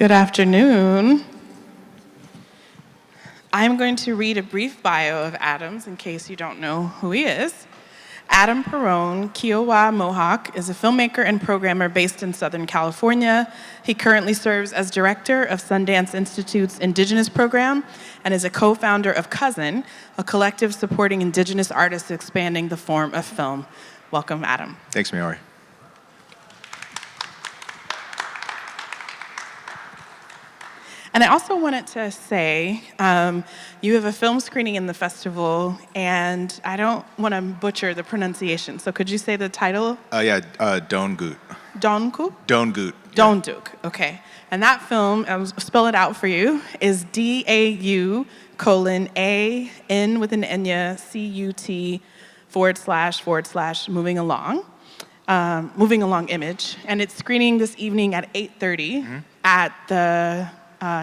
Good afternoon. I'm going to read a brief bio of Adam's in case you don't know who he is. Adam Piron, Kiowa Mohawk, is a filmmaker and programmer based in Southern California. He currently serves as director of Sundance Institute's Indigenous Program and is a co-founder of Cousin, a collective supporting Indigenous artists expanding the form of film. Welcome, Adam. Thanks, Maori. And I also wanted to say, you have a film screening in the festival, and I don't want to butcher the pronunciation, so could you say the title? Dañcut. Dañcut? Dañcut. Dañcut, okay. And that film, I'll spell it out for you, is DAU:, N with an Enya, CUT / moving along. Moving along image. And it's screening this evening at 8:30 at the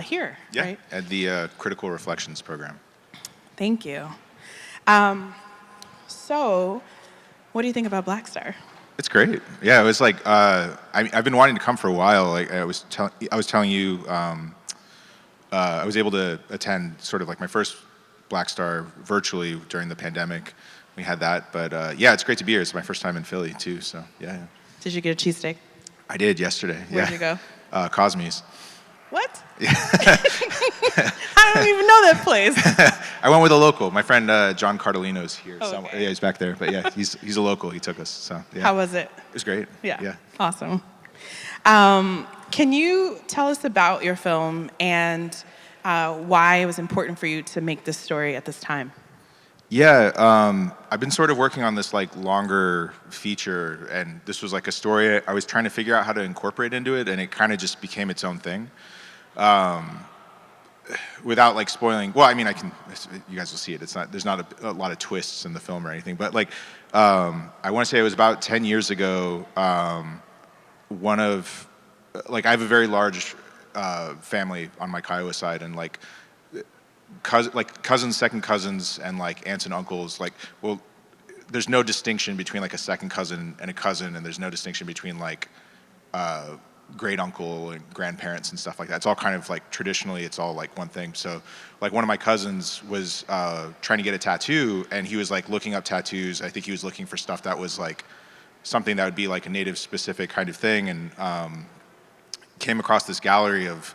here, Yeah, right? at the Critical Reflections program. Thank you. So, what do you think about BlackStar? It's great. Yeah, it was like I've been wanting to come for a while. Like I was telling you, I was able to attend sort of like my first BlackStar virtually during the pandemic. We had that, but yeah, it's great to be here. It's my first time in Philly too. So yeah. Did you get a cheesesteak? I did yesterday. Where'd you go? Cosme's. What? I don't even know that place. I went with a local. My friend John Cardellino's here. Oh, somewhere. okay. Yeah, he's back there. But yeah, he's a local. He took us. So yeah. How was it? It was great. Yeah. Awesome. Can you tell us about your film and why it was important for you to make this story at this time? Yeah, I've been sort of working on this like longer feature, and this was like a story I was trying to figure out how to incorporate into it, and it kind of just became its own thing. Without like spoiling, well, I mean, you guys will see it. There's not a lot of twists in the film or anything, but like, I want to say it was about 10 years ago. I have a very large family on my Kiowa side, and like cousins, second cousins, and like aunts and uncles. Like, well, there's no distinction between like a second cousin and a cousin, and there's no distinction between like great uncle and grandparents and stuff like that. It's all kind of like traditionally, it's all like one thing. So, like one of my cousins was trying to get a tattoo, and he was like looking up tattoos. I think he was looking for stuff that was like something that would be like a native specific kind of thing, and came across this gallery of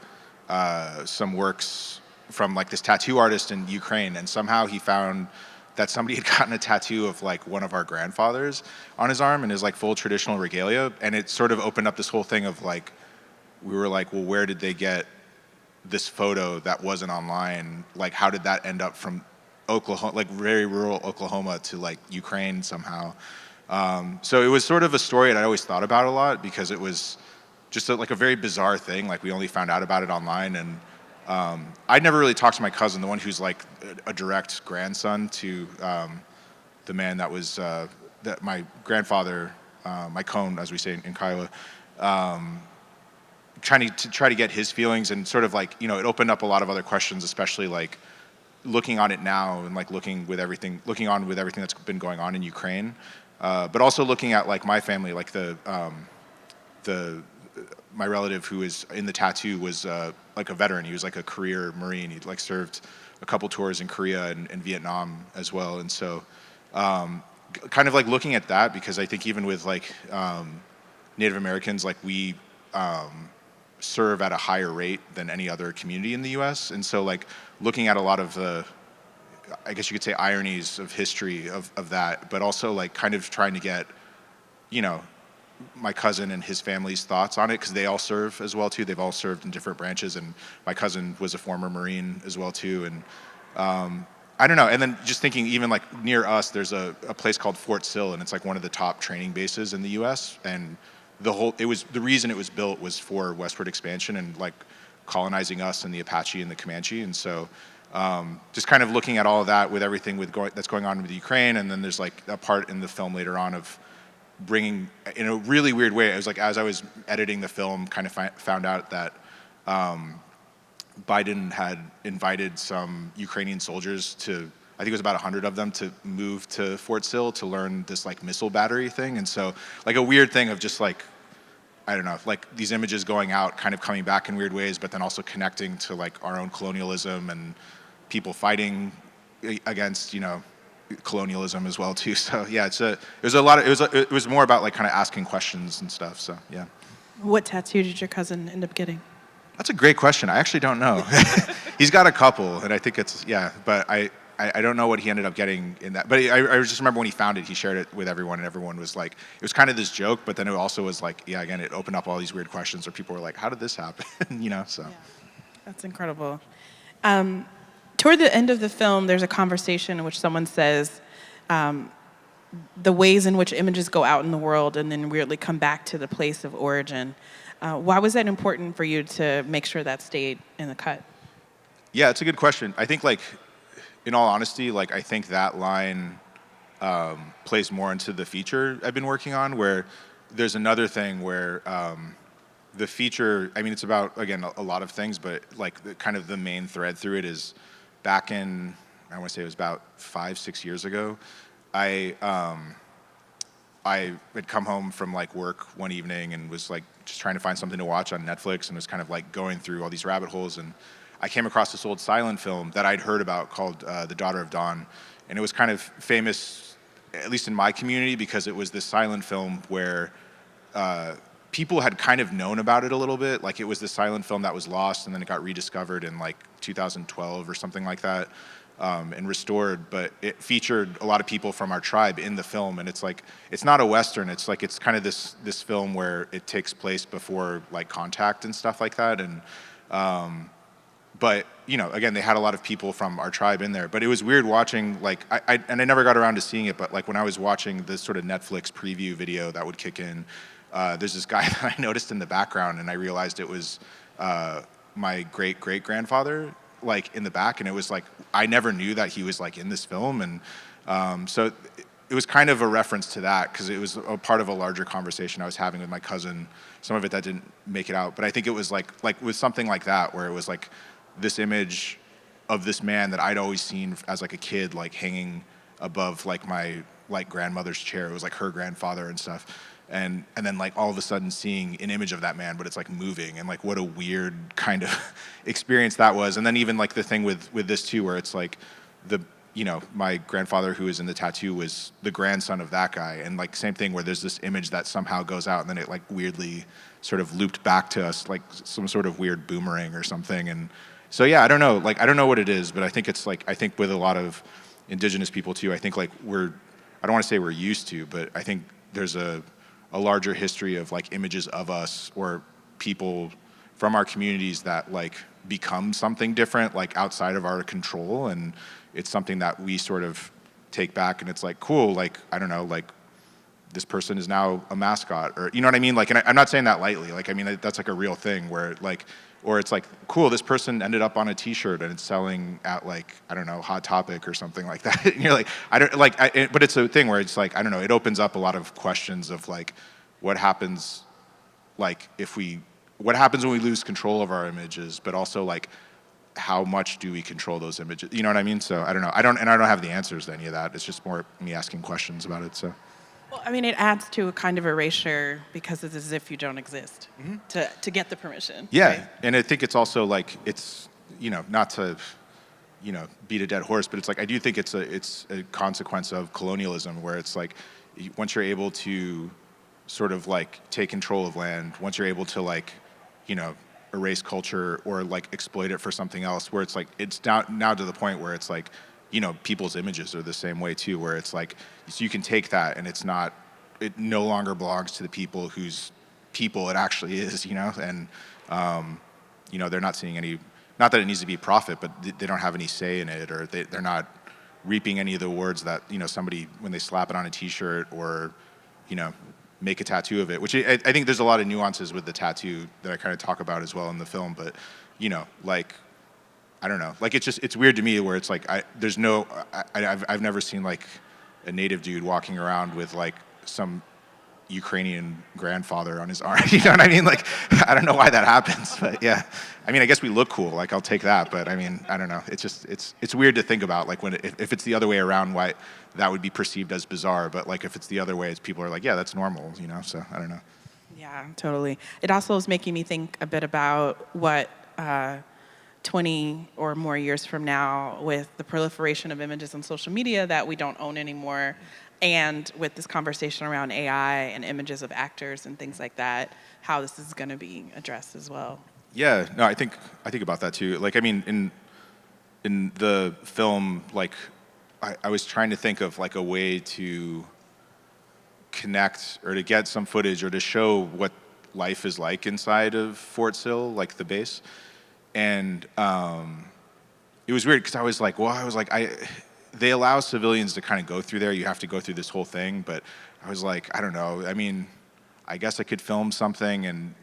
some works from like this tattoo artist in Ukraine, and somehow he found that somebody had gotten a tattoo of like one of our grandfathers on his arm in his like full traditional regalia, and it sort of opened up this whole thing of like, we were like, well, where did they get this photo that wasn't online? Like, how did that end up from Oklahoma, like very rural Oklahoma, to like Ukraine somehow? So it was sort of a story that I always thought about a lot, because it was just like a very bizarre thing. Like, we only found out about it online, and I'd never really talked to my cousin, the one who's like a direct grandson to the man that was that my grandfather, my cone, as we say in Kiowa, trying to get his feelings, and sort of like, you know, it opened up a lot of other questions, especially like looking on it now and like looking on with everything that's been going on in Ukraine, but also looking at like my family, like my relative who is in the tattoo was like a veteran. He was like a career Marine. He'd like served a couple tours in Korea and Vietnam as well. And so kind of like looking at that, because I think even with like Native Americans, like we serve at a higher rate than any other community in the US. And so like looking at a lot of the, I guess you could say, ironies of history of that, but also like kind of trying to get, you know, my cousin and his family's thoughts on it, because they all serve as well too. They've all served in different branches, and my cousin was a former Marine as well too. And I don't know. And then just thinking, even like near us, there's a place called Fort Sill, and it's like one of the top training bases in the U.S. And the reason it was built was for westward expansion and like colonizing us and the Apache and the Comanche. And so just kind of looking at all of that with everything that's going on with Ukraine, and then there's like a part in the film later on of bringing, in a really weird way, it was like as I was editing the film, kind of found out that Biden had invited some Ukrainian soldiers to, I think it was about 100 of them, to move to Fort Sill to learn this like missile battery thing. And so like a weird thing of just like I don't know, like these images going out, kind of coming back in weird ways, but then also connecting to like our own colonialism and people fighting against, colonialism as well too. So yeah, it was more about like kind of asking questions and stuff. So yeah. What tattoo did your cousin end up getting? That's a great question. I actually don't know. He's got a couple, and I think but I don't know what he ended up getting in that. But I just remember when he found it, he shared it with everyone, and everyone was like, it was kind of this joke, but then it also was like, yeah, again, it opened up all these weird questions, or people were like, how did this happen? So. Yeah. That's incredible. Toward the end of the film, there's a conversation in which someone says the ways in which images go out in the world and then weirdly come back to the place of origin. Why was that important for you to make sure that stayed in the cut? Yeah, it's a good question. I think, like, in all honesty, like, I think that line plays more into the feature I've been working on, where there's another thing where the feature, I mean, it's about, again, a lot of things, but like kind of the main thread through it is back in, I want to say it was about 5-6 years ago, I had come home from like work one evening and was like just trying to find something to watch on Netflix, and was kind of like going through all these rabbit holes, and I came across this old silent film that I'd heard about called The Daughter of Dawn, and it was kind of famous, at least in my community, because it was this silent film where people had kind of known about it a little bit. Like, it was this silent film that was lost, and then it got rediscovered in like 2012 or something like that, and restored. But it featured a lot of people from our tribe in the film, and it's like, it's not a Western. It's like, it's kind of this film where it takes place before like contact and stuff like that. And but again, they had a lot of people from our tribe in there. But it was weird watching, like, I never got around to seeing it, but like when I was watching this sort of Netflix preview video that would kick in, there's this guy that I noticed in the background, and I realized it was my great-great-grandfather, like, in the back, and it was like, I never knew that he was like in this film, and so it was kind of a reference to that, because it was a part of a larger conversation I was having with my cousin, some of it that didn't make it out, but I think it was like with something like that, where it was like this image of this man that I'd always seen as like a kid, like hanging above like my like grandmother's chair. It was like her grandfather and stuff. And then like all of a sudden seeing an image of that man, but it's like moving, and like what a weird kind of experience that was. And then even like the thing with this too, where it's like my grandfather who is in the tattoo was the grandson of that guy, and like same thing where there's this image that somehow goes out and then it like weirdly sort of looped back to us like some sort of weird boomerang or something. And so yeah, I don't know what it is, but I think it's like, I think with a lot of indigenous people too, I think like I don't want to say we're used to, but I think there's a larger history of like images of us or people from our communities that like become something different, like outside of our control, and it's something that we sort of take back, and it's like, cool, like, I don't know, like this person is now a mascot, or you know what I mean? Like, and I'm not saying that lightly, like, I mean, that's like a real thing where like, or it's like, cool, this person ended up on a t-shirt and it's selling at like, I don't know, Hot Topic or something like that. And you're like, but it's a thing where it's like, I don't know, it opens up a lot of questions of like, what happens like what happens when we lose control of our images, but also like, how much do we control those images? You know what I mean? So I don't know. I don't have the answers to any of that. It's just more me asking questions about it, so. Well, I mean, it adds to a kind of erasure because it's as if you don't exist to get the permission. Yeah, right? And I think it's also like, it's, not to, beat a dead horse, but it's like, I do think it's a consequence of colonialism, where it's like, once you're able to sort of like take control of land, once you're able to like, erase culture or like exploit it for something else, where it's like, it's now to the point where it's like, people's images are the same way too, where it's like, so you can take that and it no longer belongs to the people whose people it actually is, and, they're not seeing any, not that it needs to be profit, but they don't have any say in it, or they're not reaping any of the rewards that, somebody, when they slap it on a t-shirt or, make a tattoo of it, which I think there's a lot of nuances with the tattoo that I kind of talk about as well in the film, but, like, I don't know, like, it's weird to me where it's like, I've never seen like a native dude walking around with like some Ukrainian grandfather on his arm, you know what I mean? Like, I don't know why that happens, but yeah, I mean, I guess we look cool, like, I'll take that, but I mean, I don't know, it's weird to think about, like, if it's the other way around, why that would be perceived as bizarre, but like, if it's the other way, it's people are like, yeah, that's normal, so I don't know. Yeah, totally. It also is making me think a bit about what 20 or more years from now, with the proliferation of images on social media that we don't own anymore, and with this conversation around AI and images of actors and things like that, how this is going to be addressed as well. Yeah, no, I think about that too. Like, I mean, in the film, like, I was trying to think of like a way to connect or to get some footage or to show what life is like inside of Fort Sill, like the base. And it was weird because I was like, they allow civilians to kind of go through there. You have to go through this whole thing, but I was like, I don't know. I mean, I guess I could film something and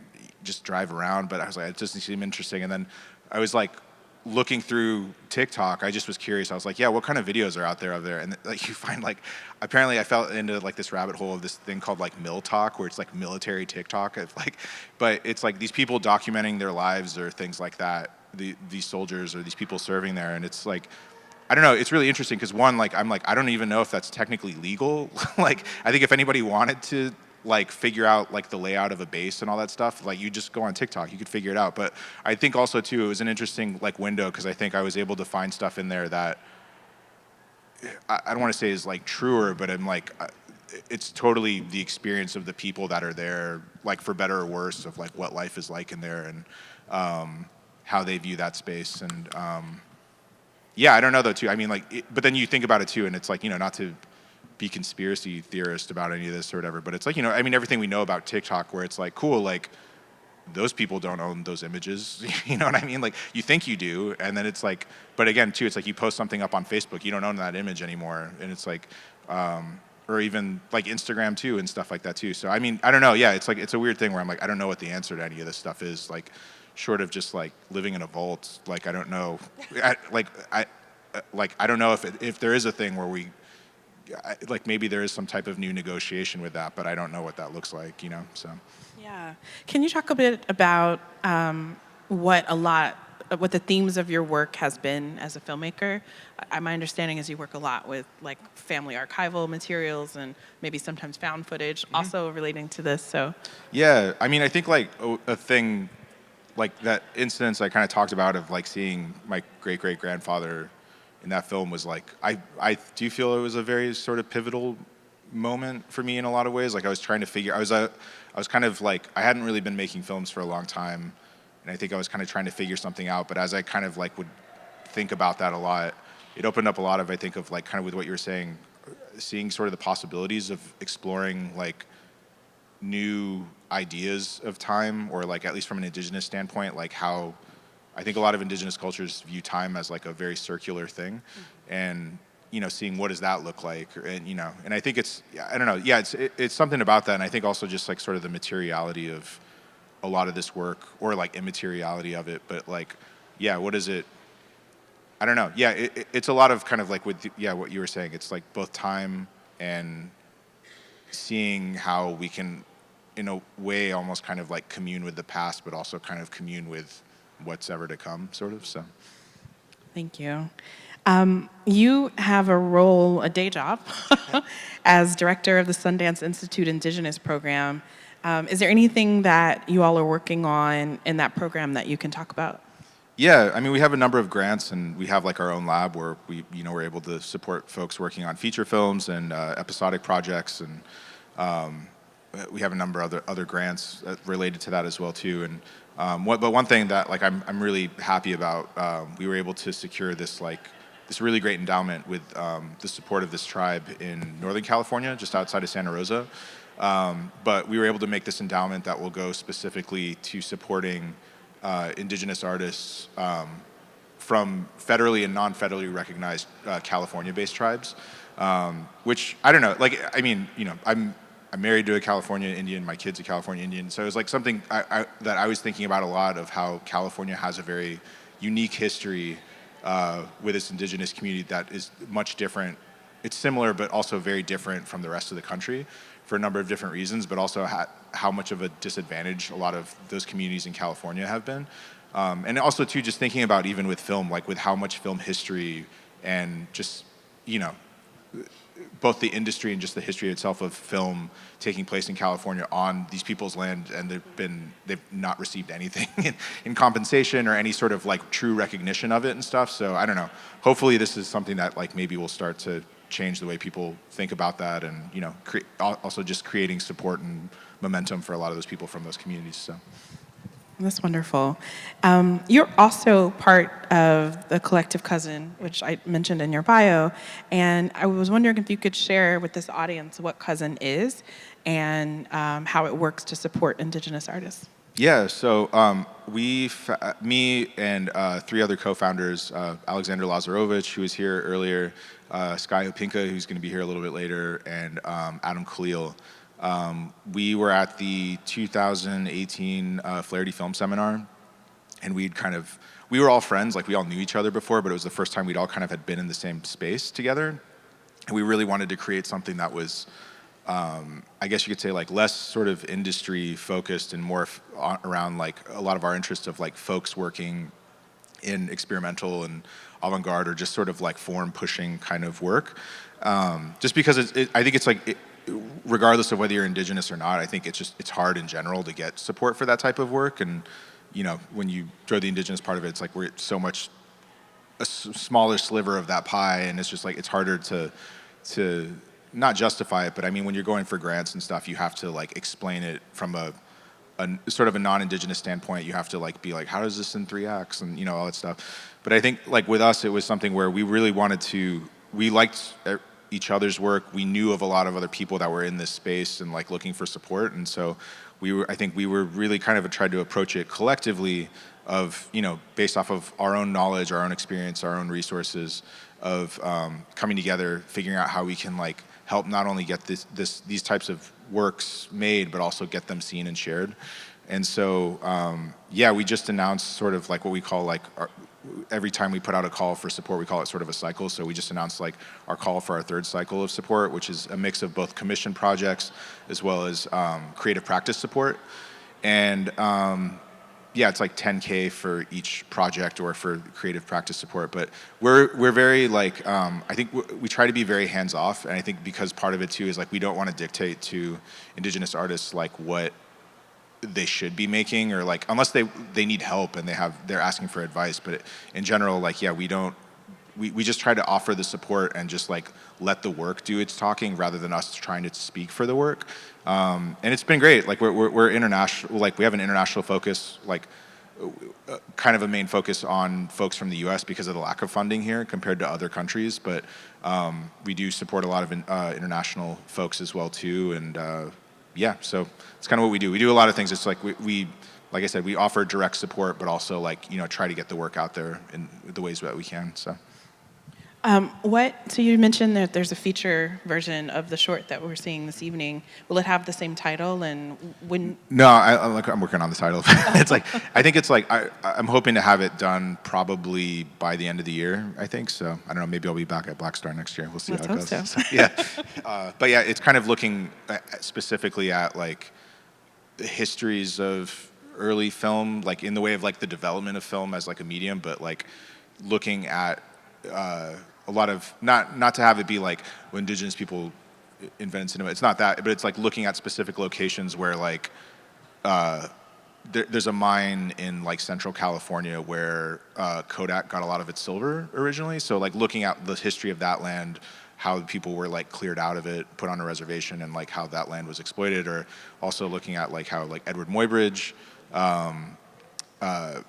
just drive around, but I was like, it doesn't seem interesting. And then I was like, looking through TikTok, I just was curious. I was like, yeah, what kind of videos are out there? And like, you find like, apparently I fell into like this rabbit hole of this thing called like Mill Talk, where it's like military TikTok. It's like, but it's like these people documenting their lives or things like that. These soldiers or these people serving there, and it's like, I don't know. It's really interesting because one, like, I'm like, I don't even know if that's technically legal. Like, I think if anybody wanted to like figure out like the layout of a base and all that stuff, like, you just go on TikTok, you could figure it out. But I think also too, it was an interesting like window because I think I was able to find stuff in there that I don't want to say is like truer, but I'm like, it's totally the experience of the people that are there, like for better or worse, of like what life is like in there and how they view that space. And yeah, I don't know though too. I mean, like, but then you think about it too, and it's like, you know, not to be conspiracy theorist about any of this or whatever, but it's like, you know, I mean, everything we know about TikTok, where it's like, cool, like, those people don't own those images. You know what I mean? Like, you think you do, and then it's like, but again, too, it's like you post something up on Facebook, you don't own that image anymore, and it's like, or even like Instagram too, and stuff like that too. So I mean, I don't know. Yeah, it's like, it's a weird thing where I'm like, I don't know what the answer to any of this stuff is. Like, short of just like living in a vault, like, I don't know. I don't know if there is a thing where like maybe there is some type of new negotiation with that, but I don't know what that looks like, you know, so. Yeah. Can you talk a bit about what the themes of your work has been as a filmmaker? My understanding is you work a lot with like family archival materials and maybe sometimes found footage, also relating to this, so. Yeah, I mean, I think like a thing, like that instance I kind of talked about of like seeing my great-great-grandfather in that film was like, I do feel it was a very sort of pivotal moment for me in a lot of ways. Like, I was trying to figure, I was kind of like, I hadn't really been making films for a long time, and I think I was kind of trying to figure something out, but as I kind of like would think about that a lot, it opened up a lot of, I think, of like kind of with what you were saying, seeing sort of the possibilities of exploring like new ideas of time, or like at least from an indigenous standpoint, like how I think a lot of indigenous cultures view time as like a very circular thing, and you know, seeing what does that look like, and you know, and I think it's, I don't know, yeah, it's something about that, and I think also just like sort of the materiality of a lot of this work, or like immateriality of it, but like, yeah, what is it? I don't know. Yeah, it's a lot of kind of like with what you were saying. It's like both time and seeing how we can, in a way, almost kind of like commune with the past, but also kind of commune with what's ever to come, sort of. So, Thank you. You have a day job, as director of the Sundance Institute Indigenous Program. Is there anything that you all are working on in that program that you can talk about? yeah, I mean, we have a number of grants, and we have like our own lab where we're able to support folks working on feature films and episodic projects, and we have a number of other grants related to that as well too. And but one thing that like I'm really happy about, we were able to secure this really great endowment with the support of this tribe in Northern California, just outside of Santa Rosa. But we were able to make this endowment that will go specifically to supporting indigenous artists from federally and non-federally recognized California-based tribes, which I don't know. Like, I mean, you know, I'm married to a California Indian. My kid's a California Indian. So it was like something that I was thinking about a lot, of how California has a very unique history with its indigenous community that is much different. It's similar, but also very different from the rest of the country for a number of different reasons, but also how much of a disadvantage a lot of those communities in California have been. And also, too, just thinking about even with film, like with how much film history and just, you know, both the industry and just the history itself of film taking place in California on these people's land, and they've not received anything in compensation or any sort of like true recognition of it and stuff. So I don't know. Hopefully this is something that like maybe will start to change the way people think about that, and you know, also just creating support and momentum for a lot of those people from those communities. So. That's wonderful. You're also part of the collective Cousin, which I mentioned in your bio, and I was wondering if you could share with this audience what Cousin is and how it works to support Indigenous artists. Yeah, so me and 3 other co-founders, Alexander Lazarovich, who was here earlier, Sky Hopinka, who's going to be here a little bit later, and Adam Khalil. We were at the 2018 Flaherty Film Seminar, and we were all friends, like we all knew each other before, but it was the first time we'd all kind of had been in the same space together. And we really wanted to create something that was, I guess you could say, like less sort of industry focused and more around like a lot of our interests of like folks working in experimental and avant-garde or just sort of like form pushing kind of work. Just because I think it's like, regardless of whether you're Indigenous or not, I think it's hard in general to get support for that type of work. And you know, when you throw the Indigenous part of it, it's like we're so much a smaller sliver of that pie, and it's just like it's harder to not justify it, but I mean, when you're going for grants and stuff, you have to like explain it from a sort of a non-Indigenous standpoint. You have to like be like, how does this in 3 acts, and you know, all that stuff. But I think like with us, it was something where we really we liked each other's work. We knew of a lot of other people that were in this space and like looking for support, and so I think we were really kind of tried to approach it collectively of, you know, based off of our own knowledge, our own experience, our own resources of coming together, figuring out how we can like help not only get these types of works made, but also get them seen and shared. And so, yeah, we just announced sort of like what we call like every time we put out a call for support, we call it sort of a cycle. So we just announced like our call for our 3rd cycle of support, which is a mix of both commission projects as well as creative practice support. And yeah, it's like $10K for each project or for creative practice support. But we're very like, I think we try to be very hands off. And I think because part of it too is like, we don't want to dictate to Indigenous artists like what they should be making, or like, unless they need help and they're asking for advice. But in general, like, yeah, we just try to offer the support and just like let the work do its talking rather than us trying to speak for the work. And it's been great. Like we're international, like we have an international focus, like kind of a main focus on folks from the US because of the lack of funding here compared to other countries. But we do support a lot of international folks as well too. And yeah, so it's kind of what we do. We do a lot of things. It's like we like I said, we offer direct support, but also like, you know, try to get the work out there in the ways that we can. So. So you mentioned that there's a feature version of the short that we're seeing this evening. Will it have the same title, and when? No, I'm working on the title. It's like, I think it's like, I'm hoping to have it done probably by the end of the year, I think. So I don't know, maybe I'll be back at BlackStar next year. We'll see how it goes. So. Yeah. But yeah, it's kind of looking specifically at like the histories of early film, like in the way of like the development of film as like a medium, but like looking at a lot of, not to have it be like when Indigenous people invented cinema, it's not that, but it's like looking at specific locations where like there's a mine in like Central California where Kodak got a lot of its silver originally. So like looking at the history of that land, how people were like cleared out of it, put on a reservation, and like how that land was exploited, or also looking at like how like Edward Muybridge,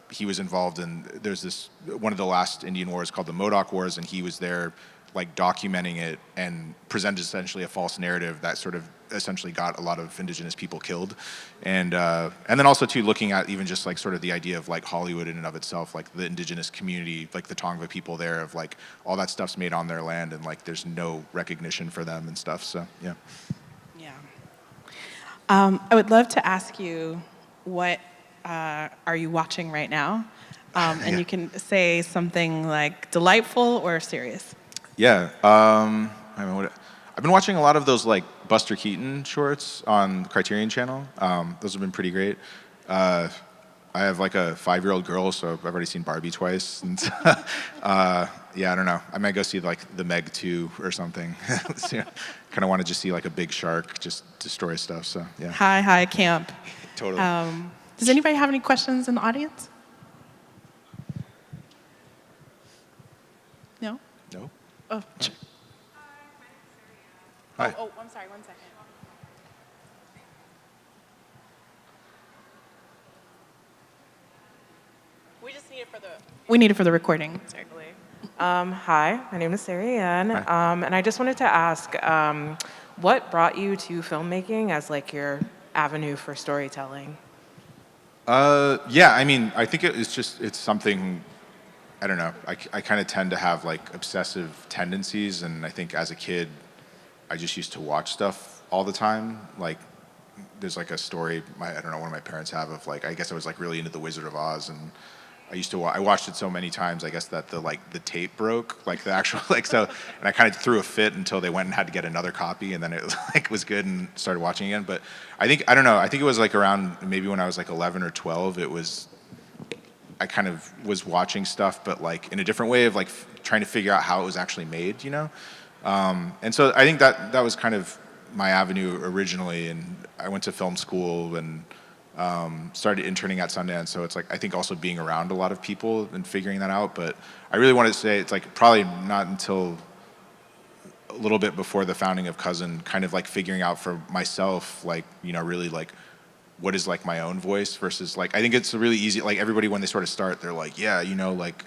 he was involved in, there's this, one of the last Indian wars called the Modoc Wars, and he was there like documenting it and presented essentially a false narrative that sort of essentially got a lot of Indigenous people killed. And then also too, looking at even just like sort of the idea of like Hollywood in and of itself, like the Indigenous community, like the Tongva people there, of like all that stuff's made on their land and like there's no recognition for them and stuff, so yeah. Yeah. I would love to ask you, what are you watching right now? And Yeah. you can say something like delightful or serious. Yeah, I mean, I've been watching a lot of those like Buster Keaton shorts on Criterion Channel. Those have been pretty great. I have like a 5-year-old girl, so I've already seen Barbie twice. And yeah, I don't know. I might go see like the Meg 2 or something. Kind of want to just see like a big shark just destroy stuff. So yeah. Hi, camp. Totally. Does anybody have any questions in the audience? No? No. Oh, sure. Hi. Oh, I'm sorry, 1 second. We need it for the recording. Exactly. Hi, my name is Sarah Ann, and I just wanted to ask, what brought you to filmmaking as like your avenue for storytelling? Yeah, I mean, I think it's something, I don't know. I kind of tend to have like obsessive tendencies, and I think as a kid, I just used to watch stuff all the time. Like, there's like a story, I don't know, one of my parents have of like, I guess I was like really into The Wizard of Oz, and I watched it so many times, I guess that the tape broke, like the actual, like, so, and I kind of threw a fit until they went and had to get another copy, and then it was like, was good and started watching again. But I don't know, I think it was like around maybe when I was like 11 or 12, I kind of was watching stuff, but like in a different way of like trying to figure out how it was actually made, you know? And so I think that was kind of my avenue originally, and I went to film school and started interning at Sundance, so it's like I think also being around a lot of people and figuring that out. But I really wanted to say it's like probably not until a little bit before the founding of Cousin, kind of like figuring out for myself, like, you know, really like what is like my own voice versus like, I think it's really easy, like everybody when they sort of start, they're like, yeah, you know, like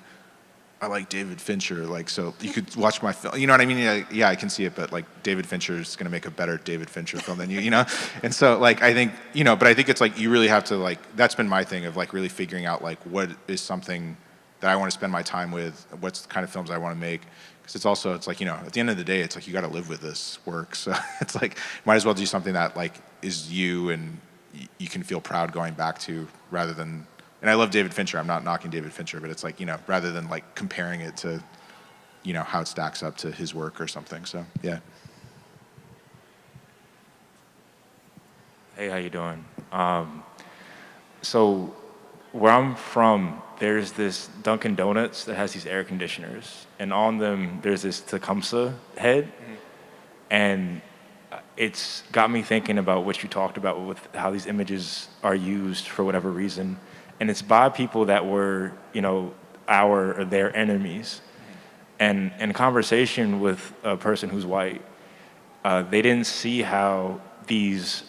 I like David Fincher, like, so you could watch my film, you know what I mean? Yeah, I can see it, but like David Fincher is going to make a better David Fincher film than you know? And so like, I think, you know, but I think it's like, you really have to like, that's been my thing of like really figuring out like what is something that I want to spend my time with, what's the kind of films I want to make. Because it's like, you know, at the end of the day, it's like, you got to live with this work. So it's like, might as well do something that like is you and you can feel proud going back to, rather than, and I love David Fincher, I'm not knocking David Fincher, but it's like, you know, rather than like comparing it to, you know, how it stacks up to his work or something. So yeah. Hey, how you doing? So where I'm from, there's this Dunkin' Donuts that has these air conditioners, and on them there's this Tecumseh head, and it's got me thinking about what you talked about with how these images are used for whatever reason, and it's by people that were, you know, our or their enemies. And in conversation with a person who's white, they didn't see how these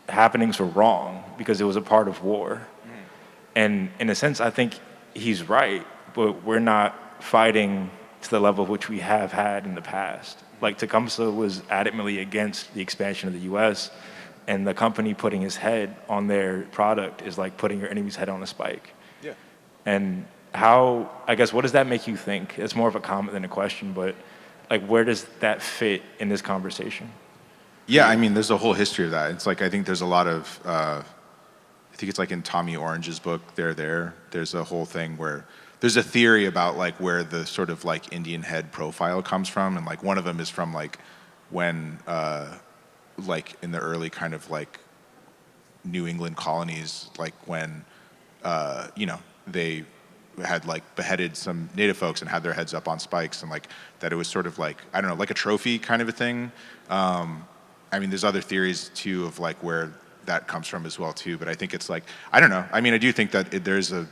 happenings were wrong because it was a part of war. And in a sense, I think he's right, but we're not fighting to the level which we have had in the past. Like Tecumseh was adamantly against the expansion of the US, and the company putting his head on their product is like putting your enemy's head on a spike. Yeah. And how, I guess, what does that make you think? It's more of a comment than a question, but like, where does that fit in this conversation? Yeah, I mean, there's a whole history of that. It's like, I think there's a lot of, I think it's like in Tommy Orange's book, there's a whole thing where there's a theory about like where the sort of like Indian head profile comes from. And like one of them is from like when, like in the early kind of like New England colonies, like when, you know, they had like beheaded some native folks and had their heads up on spikes, and like that it was sort of like, I don't know, like a trophy kind of a thing. I mean, there's other theories too of like where that comes from as well too, but I think it's like, I don't know. I mean, I do think that there's a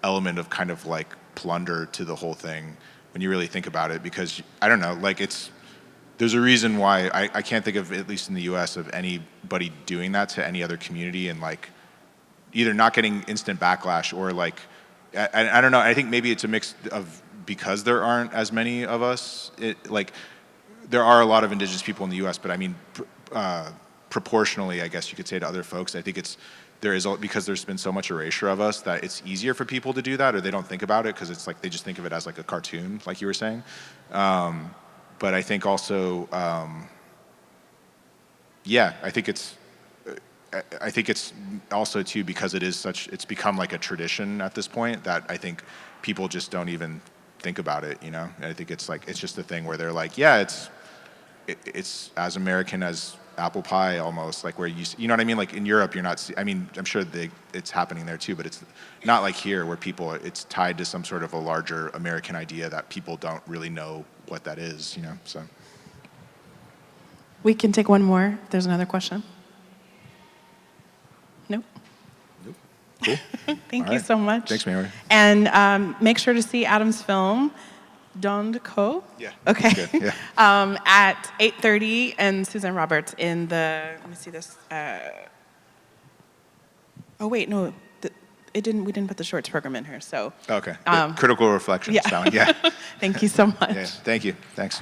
element of kind of like plunder to the whole thing when you really think about it, because I don't know, like there's a reason why I can't think of, at least in the US, of anybody doing that to any other community and like either not getting instant backlash or like, I don't know, I think maybe it's a mix of, because there aren't as many of us, like there are a lot of indigenous people in the US, but I mean, proportionally, I guess you could say, to other folks, I think because there's been so much erasure of us that it's easier for people to do that, or they don't think about it because it's like they just think of it as like a cartoon, like you were saying. But I think also, yeah, I think it's also too, because it's become like a tradition at this point that I think people just don't even think about it, you know? And I think it's just a thing where they're like, yeah, it's as American as apple pie almost, like where you know what I mean? Like in Europe, you're not, I mean, I'm sure it's happening there too, but it's not like here where people, it's tied to some sort of a larger American idea that people don't really know what that is, you know, so. We can take one more if there's another question. Nope. Cool. Thank All you right. so much. Thanks, Maori. And make sure to see Adam's film, Don Co. Yeah. Okay. That's good. Yeah. At 8:30, and Suzanne Roberts in the. Let me see this. Oh wait, no, it didn't. We didn't put the shorts program in here, so. Okay. Critical reflection. Yeah. So, yeah. Thank you so much. Yeah. Thank you. Thanks.